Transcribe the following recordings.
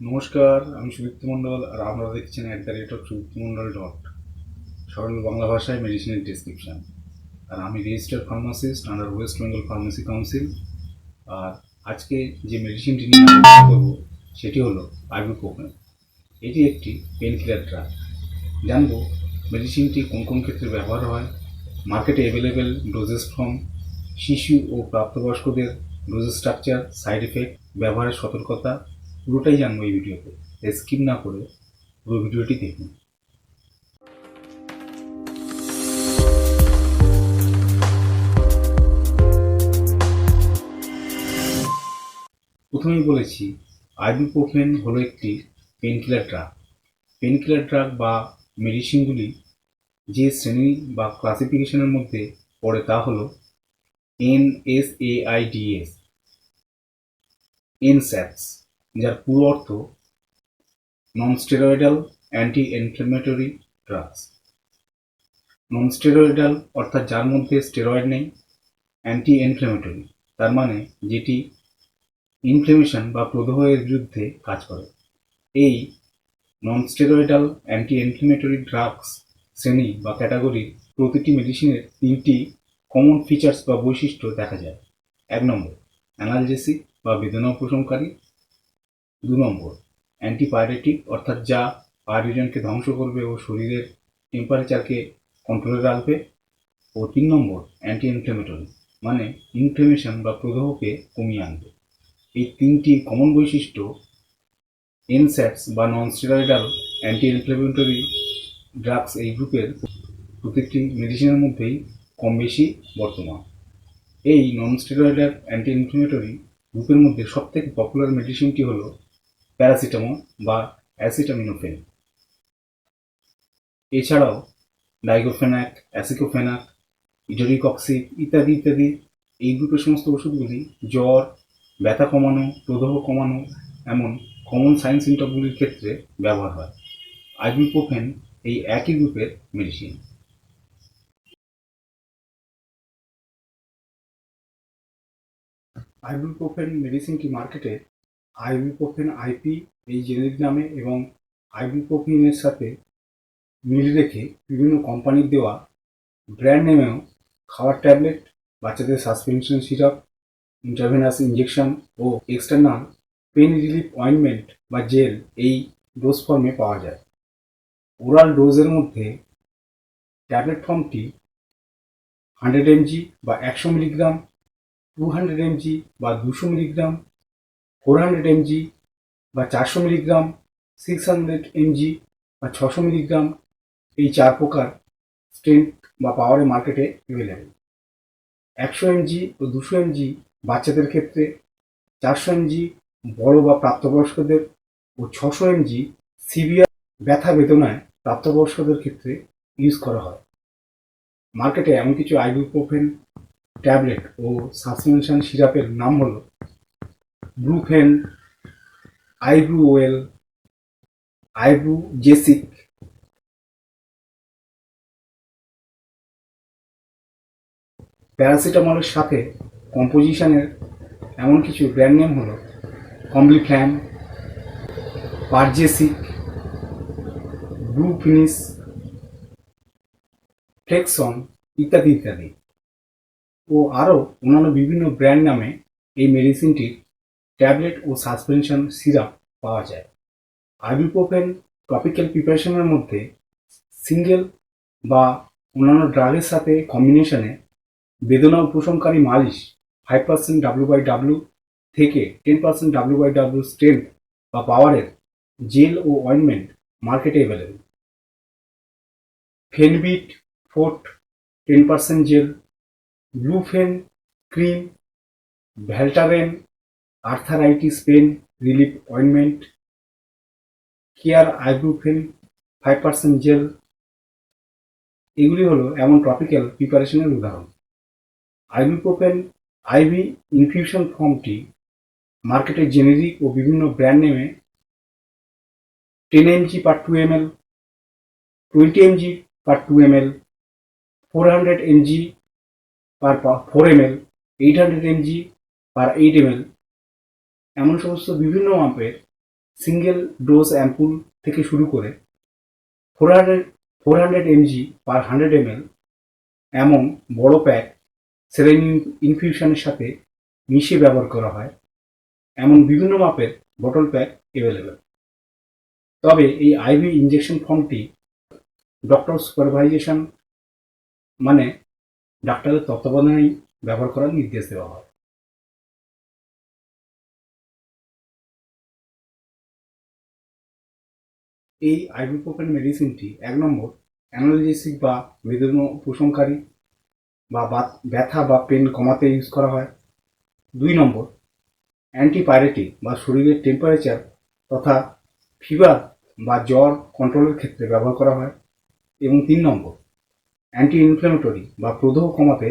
নমস্কার, আমি সুদীপ্ত মণ্ডল আর আপনারা দেখছেন সুদীপ্ত মণ্ডল সরল বাংলা ভাষায় মেডিসিনের ডেসক্রিপশন। আর আমি registered pharmacist under West Bengal pharmacy council. আর আজকে যে মেডিসিনটি নিয়ে আলোচনা করব সেটি হলো আইবুপ্রোফেন। এটি একটি পেন কিলার ড্রাগ। জানবো মেডিসিনটি কোন কোন ক্ষেত্রে ব্যবহার হয়, মার্কেটে অ্যাভেলেবেল ডোজেস ফর্ম, শিশু ও প্রাপ্তবয়স্কদের ডোজেস স্ট্রাকচার, সাইড এফেক্ট, ব্যবহারের সতর্কতা, পুরোটাই জানবো এই ভিডিওতে। স্কিপ না করে পুরো ভিডিওটি দেখুন। প্রথমেই বলেছি, আইবুপ্রোফেন হলো একটি পেনকিলার ড্রাগ। পেনকিলার ড্রাগ বা মেডিসিনগুলি যে শ্রেণী বা ক্লাসিফিকেশনের মধ্যে পড়ে তা হলো NSAIDs, NSAIDs, যার পুরো অর্থ non steroidal anti inflammatory drugs. Non steroidal অর্থাৎ যার মধ্যে স্টেরয়েড নেই, অ্যান্টি ইনফ্ল্যামেটরি তার মানে যেটি ইনফ্লেমেশন বা প্রদাহের বিরুদ্ধে কাজ করে। এই non steroidal anti inflammatory drugs শ্রেণী বা ক্যাটাগরির প্রতিটি মেডিসিনের তিনটি কমন ফিচার্স বা বৈশিষ্ট্য দেখা যায়। 1 নম্বর, অ্যানালজেসিক বা বেদনা উপশমকারী। 2 নম্বর, অ্যান্টিপাইরেটিক অর্থাৎ যা পাইরুজনকে ধ্বংস করবে ও শরীরের টেম্পারেচারকে কন্ট্রোলে রাখবে। ও 3 নম্বর, অ্যান্টি ইনফ্লেমেটরি মানে ইনফ্লেমেশন বা প্রদাহকে কমিয়ে আনবে। এই তিনটি কমন বৈশিষ্ট্য এনস্যাটস বা non steroidal anti inflammatory drugs এই গ্রুপের প্রতিটি মেডিসিনের মধ্যেই কম বেশি বর্তমান। এই নন স্টেরয়েডাল অ্যান্টি ইনফ্লেমেটরি গ্রুপের মধ্যে সবথেকে পপুলার মেডিসিনটি হলো প্যারাসিটামল বা অ্যাসিটামিনোফেন। এছাড়াও ডাইক্লোফেনাক, অ্যাসিক্লোফেনাক, ইটোরিকক্সিব ইত্যাদি ইত্যাদি এই গ্রুপের সমস্ত ওষুধগুলি জ্বর, ব্যথা কমানো, প্রদাহ কমানো এমন কমন সাইন সিমটমগুলির ক্ষেত্রে ব্যবহার হয়। আইবুপ্রোফেন এই একই গ্রুপের মেডিসিন। আইবুপ্রোফেন মেডিসিনটি মার্কেটে আইবুপ্রোফেন আইপি এই জেনেরিক নামে এবং আইবুপ্রোফেনের সাথে মিল রেখে বিভিন্ন কোম্পানির দেওয়া ব্র্যান্ড নেমেও খাওয়ার ট্যাবলেট, বাচ্চাদের সাসপেনশন সিরাপ, ইন্টারভেনাস ইঞ্জেকশন ও এক্সটার্নাল পেন রিলিফ অয়েন্টমেন্ট বা জেল এই ডোজ ফর্মে পাওয়া যায়। ওরাল ডোজের মধ্যে ট্যাবলেট ফর্মটি 100 mg বা 100 মিলিগ্রাম, 200 mg বা 200 মিলিগ্রাম, 400 mg বা 400 মিলিগ্রাম, 600 mg বা 600 মিলিগ্রাম এই 4 প্রকার স্ট্রেংথ বা পাওয়ারে মার্কেটে অ্যাভেলেবেল। 100 mg ও 200 mg বাচ্চাদের ক্ষেত্রে, 400 mg বড় বা প্রাপ্তবয়স্কদের ও 600 mg সিভিয়ার ব্যথা বেদনায় প্রাপ্তবয়স্কদের ক্ষেত্রে ইউজ করা হয়। মার্কেটে এমন কিছু আইবুপ্রোফেন ট্যাবলেট ও সাসপেনশন সিরাপের নাম হলো ব্রুফেন, আইব্রুওয়েল, আইব্রুজেসিক, প্যারাসিটামলের সাথে কম্পোজিশনের এমন কিছু ব্র্যান্ড নেম হলো কমপ্লিফ্ল্যাম, পারজেসিক, ব্রুফিনিস, ফ্লেক্সন ইত্যাদি ইত্যাদি ও আরও অন্যান্য বিভিন্ন ব্র্যান্ড নামে এই মেডিসিনটির ট্যাবলেট ও সাসপেনশন সিরাপ পাওয়া যায়। আইবুপ্রোফেন টপিক্যাল প্রিপারেশনের মধ্যে সিঙ্গেল বা অন্যান্য ড্রাগের সাথে কম্বিনেশনে বেদনা উপশমকারী মালিশ 5% W/W থেকে 10% W/W স্ট্রেংথ বা পাওয়ারের জেল ও অয়েন্টমেন্ট মার্কেটে available. Fenbit forte 10% gel, Blufen cream, Voltaren arthritis pain relief ointment, care ibuprofen 5% gel এগুলি হলো এমন টপিক্যাল প্রিপারেশনের উদাহরণ। আইবুপ্রোফেন আইভি ইনফিউশন ফর্মটি মার্কেটে জেনেরিক ও বিভিন্ন ব্র্যান্ড নেমে 10 mg per 2 ml, 20 mg per 2 ml, 400 mg per 4 ml, 800 mg per 8 ml এমন সমস্ত বিভিন্ন মাপের সিঙ্গেল ডোজ অ্যাম্পুল থেকে শুরু করে 400 mg পার 100 ml এমন বড় প্যাক স্যালাইন ইনফিউশনের সাথে মিশিয়ে ব্যবহার করা হয়। এমন বিভিন্ন মাপের বটল প্যাক অ্যাভেলেবেল। তবে এই আইভি ইনজেকশন ফর্মটি ডক্টর সুপারভাইজেশন মানে ডাক্তারের তত্ত্বাবধানেই ব্যবহার করার নির্দেশ দেওয়া হয়। এই আইবুপ্রোফেন মেডিসিনটি 1 নম্বর অ্যানালজেসিক বা বেদনা উপশমকারী বা ব্যথা বা পেন কমাতে ইউজ করা হয়। 2 নম্বর অ্যান্টিপাইরেটিক বা শরীরের টেম্পারেচার তথা ফিভার বা জ্বর কন্ট্রোলের ক্ষেত্রে ব্যবহার করা হয়। এবং 3 নম্বর অ্যান্টি ইনফ্ল্যামেটরি বা প্রদাহ কমাতে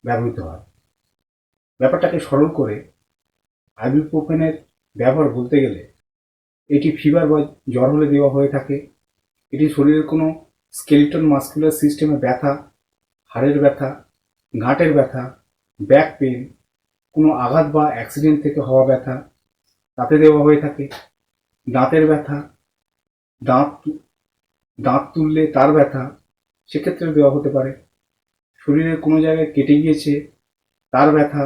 ব্যবহৃত হয়। ব্যাপারটাকে সরল করে আইবুপ্রোফেনের ব্যবহার বলতে গেলে এটি ফিভার বা জ্বর হলে দেওয়া হয়ে থাকে। এটি শরীরের কোনো স্কেলিটন মাসকুলার সিস্টেমে ব্যথা, হাড়ের ব্যথা, গাঁটের ব্যথা, ব্যাক পেন, কোনো আঘাত বা অ্যাক্সিডেন্ট থেকে হওয়া ব্যথা তাতে দেওয়া হয়ে থাকে। দাঁতের ব্যথা, দাঁত দাঁত তুললে তার ব্যথা সেক্ষেত্রে দেওয়া হতে পারে। শরীরের কোনো জায়গায় কেটে গিয়েছে তার ব্যথা,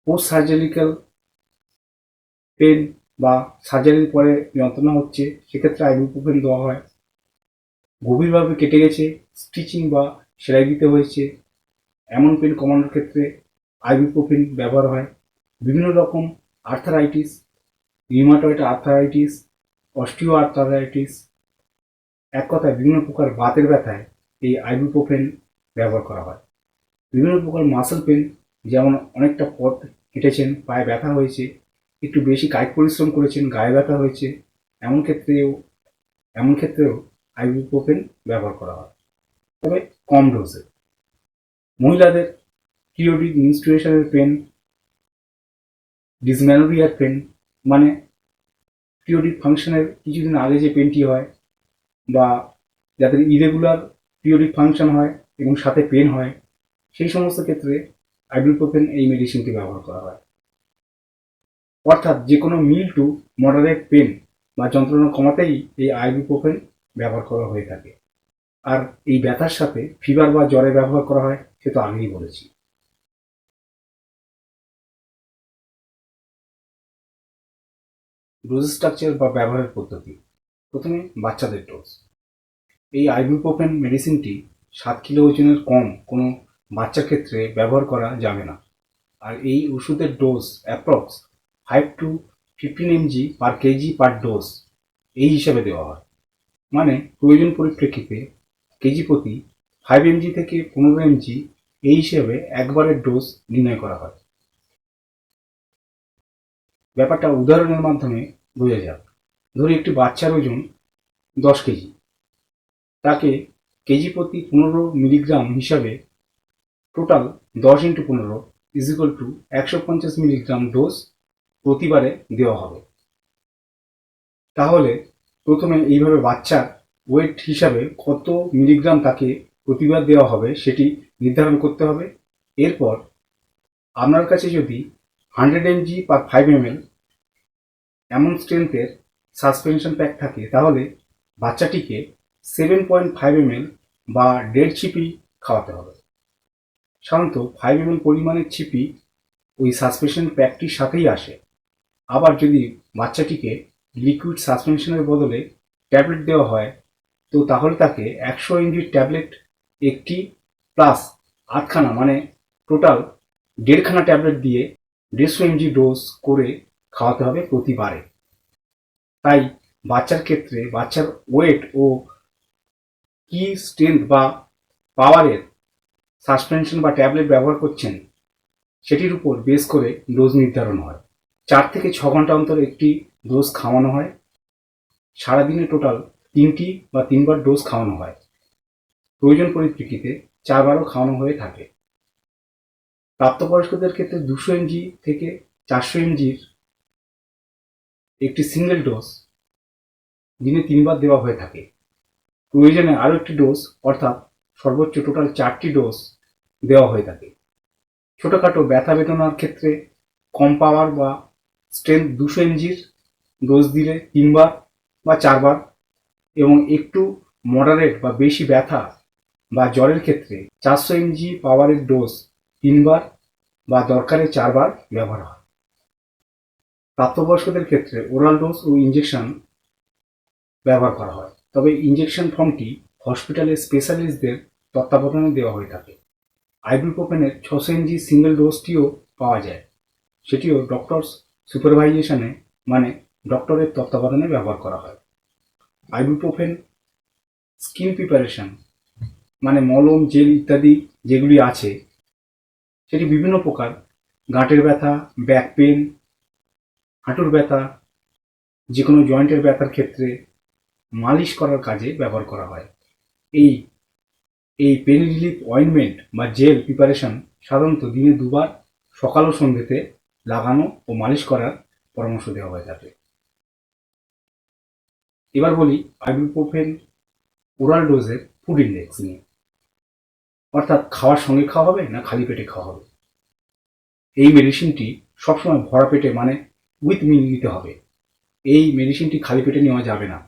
পোস্ট সার্জারিক্যাল পেন বা সার্জারির পরে যন্ত্রণা হচ্ছে সেক্ষেত্রে আইবুপ্রোফেন দেওয়া হয়। গভীরভাবে কেটে গেছে, স্টিচিং বা সেলাই দিতে হয়েছে এমন পেন কমানোর ক্ষেত্রে আইবুপ্রোফেন ব্যবহার হয়। বিভিন্ন রকম arthritis, rheumatoid arthritis, osteo arthritis, এক কথায় বিভিন্ন প্রকার বাতের ব্যথায় এই আইবুপ্রোফেন ব্যবহার করা হয়। বিভিন্ন প্রকার মাসল পেন, যেমন অনেকটা পথ হেঁটেছেন, পায়ে ব্যথা হয়েছে, একটু বেশি কায়িক পরিশ্রম করেছেন, গায়ে ব্যথা হয়েছে, এমন ক্ষেত্রেও আইবুপ্রোফেন ব্যবহার করা হয়, তবে কম ডোজে। মহিলাদের পিরিয়ডিক মেনস্ট্রুয়েশনের পেন, ডিসমেনোরিয়ার পেন মানে পিরিয়ডিক ফাংশনের কিছুদিন আগে যে পেনটি হয়, বা যাদের ইরেগুলার পিরিয়ডিক ফাংশন হয় এবং সাথে পেন হয়, সেই সমস্ত ক্ষেত্রে আইবুপ্রোফেন এই মেডিসিনটি ব্যবহার করা হয়। অর্থাৎ যে কোনো মিল টু মডারেট পেন বা যন্ত্রণা কমাতেই এই আইবুপ্রোফেন ব্যবহার করা হয়ে থাকে। আর এই ব্যথার সাথে ফিভার বা জ্বরে ব্যবহার করা হয় সে তো আগেই বলেছি। ডোজ স্ট্রাকচার বা ব্যবহারের পদ্ধতি। প্রথমে বাচ্চাদের ডোজ। এই আইবুপ্রোফেন মেডিসিনটি 7 কিলো ওজনের কম কোনো বাচ্চার ক্ষেত্রে ব্যবহার করা যাবে না। আর এই ওষুধের dose approx 5 to 15 mg per KG per dose এই হিসাবে দেওয়া হয়। মানে প্রয়োজন পরিপ্রেক্ষিতে কেজি প্রতি 5 mg থেকে 15 mg এই হিসেবে একবারের ডোজ নির্ণয় করা হয়। ব্যাপারটা উদাহরণের মাধ্যমে বোঝা যাক। ধরি একটি বাচ্চার ওজন 10 কেজি, তাকে কেজি প্রতি 15 মিলিগ্রাম হিসাবে টোটাল 10 × 15 150 মিলিগ্রাম ডোজ প্রতিবারে দেওয়া হবে। তাহলে প্রথমে এইভাবে বাচ্চার ওয়েট হিসাবে কত মিলিগ্রাম তাকে প্রতিবার দেওয়া হবে সেটি নির্ধারণ করতে হবে। এরপর আপনার কাছে যদি 100 mg বা 5 ml এমন স্ট্রেংথের সাসপেনশন প্যাক থাকে, তাহলে বাচ্চাটিকে 7.5 ml বা 1.5 ছিপি খাওয়াতে হবে। সাধারণত 5 ml পরিমাণের ছিপি ওই সাসপেনশন প্যাকটির সাথেই আসে। আবার যদি বাচ্চাটিকে লিকুইড সাসপেনশনের বদলে ট্যাবলেট দেওয়া হয়, তো তাহলে তাকে 100 mg ট্যাবলেট একটি প্লাস 8খানা মানে টোটাল 1.5খানা ট্যাবলেট দিয়ে 150 mg ডোজ করে খাওয়াতে হবে প্রতিবারে। তাই বাচ্চার ক্ষেত্রে বাচ্চার ওয়েট ও কি স্ট্রেংথ বা পাওয়ারের সাসপেনশন বা ট্যাবলেট ব্যবহার করছেন সেটির উপর বেস করে ডোজ নির্ধারণ হয়। 4 থেকে 6 ঘন্টা অন্তর একটি ডোজ খাওয়ানো হয়। সারাদিনে টোটাল 3টি বা 3বার ডোজ খাওয়ানো হয়। প্রয়োজন পরিপ্রেক্ষিতে 4বারও খাওয়ানো হয়ে থাকে। প্রাপ্তবয়স্কদের ক্ষেত্রে 200 mg থেকে 400 mgর একটি সিঙ্গেল ডোজ দিনে 3বার দেওয়া হয়ে থাকে। প্রয়োজনে আরও একটি ডোজ অর্থাৎ সর্বোচ্চ টোটাল 4টি ডোজ দেওয়া হয়ে থাকে। ছোটোখাটো ব্যথা বেদনার ক্ষেত্রে কম পাওয়ার বা স্ট্রেংথ 200 mgর ডোজ দিলে 3 বার বা 4 বার, এবং একটু মডারেট বা বেশি ব্যথা বা জ্বরের ক্ষেত্রে 400 mg পাওয়ারের ডোজ 3 বার বা দরকারে 4 বার ব্যবহার হয়। প্রাপ্তবয়স্কদের ক্ষেত্রে ওরাল ডোজ ও ইঞ্জেকশন ব্যবহার করা হয়, তবে ইঞ্জেকশন ফর্মটি হসপিটালের স্পেশালিস্টদের তত্ত্বাবধানে দেওয়া হয়ে থাকে। আইবুপ্রোফেনের 600 mg সিঙ্গেল ডোজটিও পাওয়া যায়, সেটিও ডক্টরস সুপারভাইজেশনে মানে ডক্টরের তত্ত্বাবধানে ব্যবহার করা হয়। আইবুপ্রোফেন স্কিন প্রিপারেশন মানে মলম, জেল ইত্যাদি যেগুলি আছে সেটি বিভিন্ন প্রকার, গাঁটের ব্যথা, ব্যাক পেন, হাঁটুর ব্যথা, যে কোনো জয়েন্টের ব্যথার ক্ষেত্রে মালিশ করার কাজে ব্যবহার করা হয়। এই এই পেন রিলিফ অয়েন্টমেন্ট বা জেল প্রিপারেশন সাধারণত দিনে 2 বার সকাল ও সন্ধ্যেতে লাগানো ও মালিশ করার পরামর্শ দেওয়া হয়ে থাকে। এবার বলি আইবুপ্রোফেন ওরাল ডোজের ফুড ইন্ডেক্স নিয়ে, অর্থাৎ খাওয়ার সঙ্গে খাওয়া হবে না খালি পেটে খাওয়া হবে। এই মেডিসিনটি সবসময় ভরা পেটে মানে উইথ মিল নিতে হবে। এই মেডিসিনটি খালি পেটে নেওয়া যাবে না।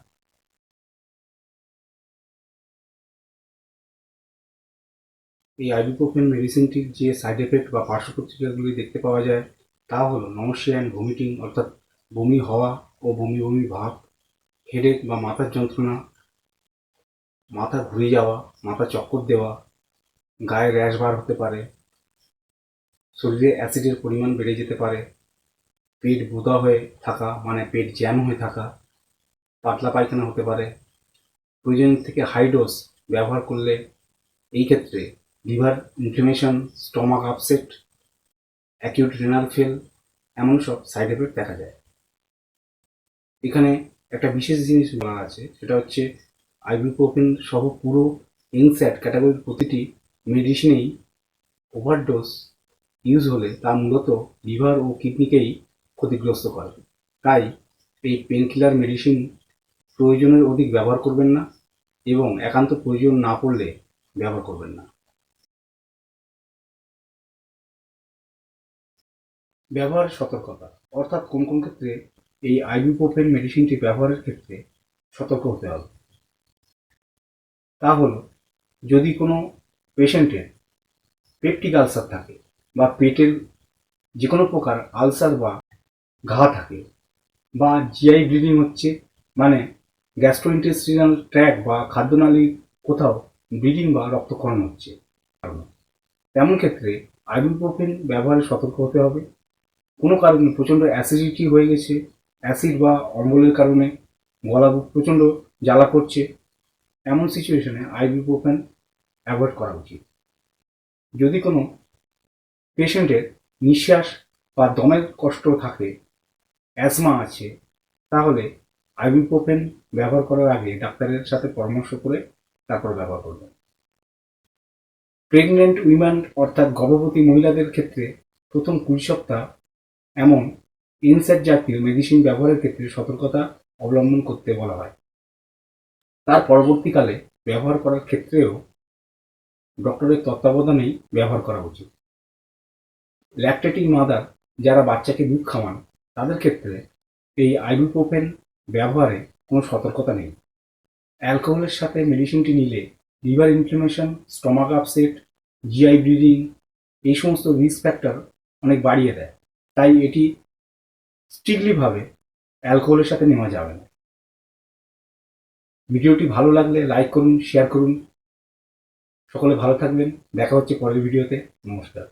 এই আইবুপ্রোফেন মেডিসিনটির যে সাইড এফেক্ট বা পার্শ্ব প্রতিক্রিয়াগুলি দেখতে পাওয়া যায় তা হলো নমসিয়া অ্যান্ড ভমিটিং, অর্থাৎ বমি হওয়া ও বমি বমি ভাব, হেডেক বা মাথার যন্ত্রণা, মাথা ঘুরে যাওয়া, মাথা চক্কর দেওয়া, গায়ে র্যাশ বার হতে পারে, শরীরে অ্যাসিডের পরিমাণ বেড়ে যেতে পারে, পেট বোঁতা হয়ে থাকা মানে পেট জ্যাম হয়ে থাকা, পাতলা পায়খানা হতে পারে। প্রয়োজনের থেকে হাই ডোজ ব্যবহার করলে এই ক্ষেত্রে liver inflation, stomach upset, acute renal fail এমন সব সাইড এফেক্ট দেখা যায়। এখানে একটা বিশেষ জিনিস বলা আছে, সেটা হচ্ছে আইবুপ্রোফেন সহ পুরো এনস্যাট ক্যাটাগরির প্রতিটি মেডিসিনেই ওভারডোজ ইউজ হলে তা মূলত লিভার ও কিডনিকেই ক্ষতিগ্রস্ত করে। তাই এই পেনকিলার মেডিসিন প্রয়োজনের অধিক ব্যবহার করবেন না এবং একান্ত প্রয়োজন না পড়লে ব্যবহার করবেন না। ব্যবহার সতর্কতা, অর্থাৎ কোন কোন ক্ষেত্রে এই আইবুপ্রোফেন মেডিসিনটি ব্যবহারের ক্ষেত্রে সতর্ক হতে হবে তা হলো, যদি কোনো পেশেন্টের পেপটিক আলসার থাকে বা পেটের যে কোনো প্রকার আলসার বা ঘা থাকে, বা জিআই ব্লিডিং হচ্ছে মানে গ্যাস্ট্রোইন্টেস্টিনাল ট্র্যাক্ট বা খাদ্যনালীর কোথাও ব্লিডিং বা রক্তক্ষরণ হচ্ছে, তেমন ক্ষেত্রে আইবুপ্রোফেন ব্যবহারে সতর্ক হতে হবে। কোনো কারণে প্রচণ্ড অ্যাসিডিটি হয়ে গেছে, অ্যাসিড বা অম্বলের কারণে গলা প্রচণ্ড জ্বালা করছে, এমন সিচুয়েশনে আইবুপ্রোফেন অ্যাভয়েড করা উচিত। যদি কোনো পেশেন্টের নিঃশ্বাস বা দমের কষ্ট থাকে, অ্যাজমা আছে, তাহলে আইবুপ্রোফেন ব্যবহার করার আগে ডাক্তারের সাথে পরামর্শ করে তারপর ব্যবহার করবেন। প্রেগনেন্ট উইমেন অর্থাৎ গর্ভবতী মহিলাদের ক্ষেত্রে প্রথম 20 সপ্তাহ এমন এনস্যাট জাতীয় মেডিসিন ব্যবহারের ক্ষেত্রে সতর্কতা অবলম্বন করতে বলা হয়। তার পরবর্তীকালে ব্যবহার করার ক্ষেত্রেও ডক্টরের তত্ত্বাবধানেই ব্যবহার করা উচিত। ল্যাকটেটিং মাদার যারা বাচ্চাকে দুধ খাওয়ান তাদের ক্ষেত্রে এই আইবুপ্রোফেন ব্যবহারে কোনো সতর্কতা নেই। অ্যালকোহলের সাথে মেডিসিনটি নিলে liver inflation, stomach upset, GI bleeding এই সমস্ত রিস্ক ফ্যাক্টর অনেক বাড়িয়ে দেয়। তাই এটি স্ট্রিক্টলিভাবে অ্যালকোহলের সাথে নেওয়া যাবে না। ভিডিওটি ভালো লাগলে লাইক করুন, শেয়ার করুন। সকলে ভালো থাকবেন। দেখা হচ্ছে পরের ভিডিওতে। নমস্কার।